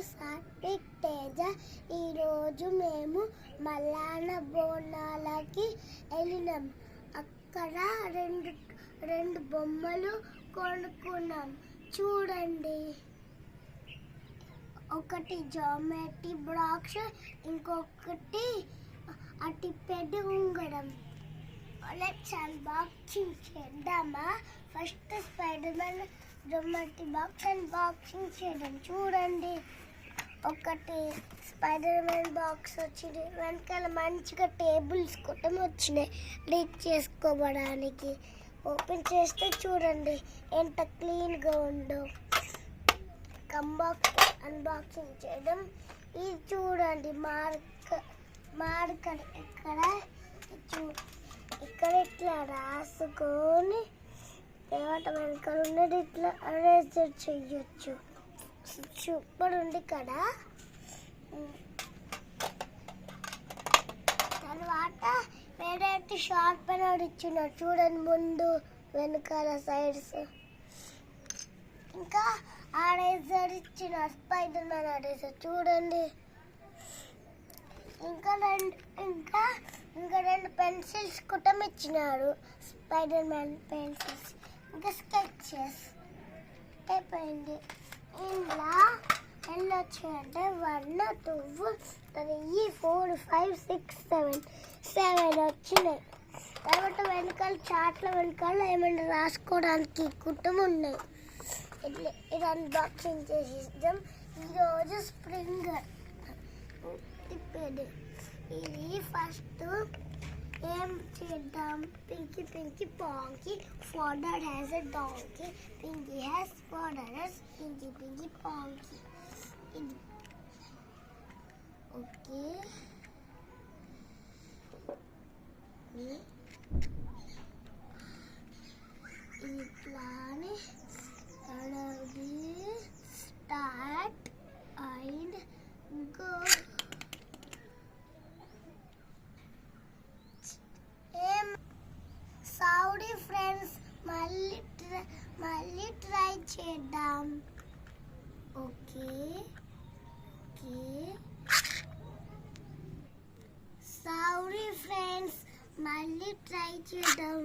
సాత్విక్ తేజ. ఈరోజు మేము మల్లన్న బోనాలకి వెళ్ళినాం. అక్కడ రెండు బొమ్మలు కొనుక్కున్నాం. చూడండి, ఒకటి జామెట్రీ బాక్స్, ఇంకొకటి అట్టిపెట్టి ఉంగరం. లెట్స్ అన్బాక్సింగ్ చేద్దామా? First spider man geometry box unboxing చేద్దాం. చూడండి, ఒకటి స్పైడర్ మ్యాన్ బాక్స్ వచ్చింది. వెనకాల మంచిగా టేబుల్స్ కుట్టం వచ్చినాయి రీడ్ చేసుకోవడానికి. ఓపెన్ చేస్తే చూడండి ఎంత క్లీన్గా ఉందో. అన్బాక్సింగ్ చేయడం. ఇది చూడండి, మార్కర్ ఇక్కడ ఇట్లా రాసుకొని తర్వాత వెనకాల ఉన్నది ఇట్లా అరేంజ్ చెయ్యొచ్చు. సూపర్ ఉంది ఇక్కడ. తర్వాత వేరే షార్పనర్ ఇచ్చినారు. చూడండి, ముందు వెనకాల సైడ్స్. ఇంకా ఆరేజర్ ఇచ్చినారు, స్పైడర్ మ్యాన్ ఆరేజర్. చూడండి, ఇంకా రెండు పెన్సిల్స్ కుటం ఇచ్చినారు, స్పైడర్ మ్యాన్ పెన్సిల్స్. ఇంకా స్కెచెస్ అయిపోయింది. ఇంట్లో ఎన్ని వచ్చాయంటే 1 2 3 4 5 6 7 వచ్చినాయి. తర్వాత వెనకాల చాట్ల వెనకాల ఏమైనా రాసుకోవడానికి కుటుంబం ఉన్నాయి. ఇది అన్బాక్సింగ్ చేసేద్దాం. ఈరోజు స్ప్రింగర్ తిప్పేది. ఇది ఫస్ట్ ఏం చేద్దాం? Pinky ponky. Father has a donkey. Pinky has father has pinky ponky. ఇది ఓకే. ఇట్లానే start and go. Sorry friends, మళ్ళీ ట్రై చేద్దాం. ఓకే. సారీ ఫ్రెండ్స్, మళ్ళీ ట్రై చేద్దాం.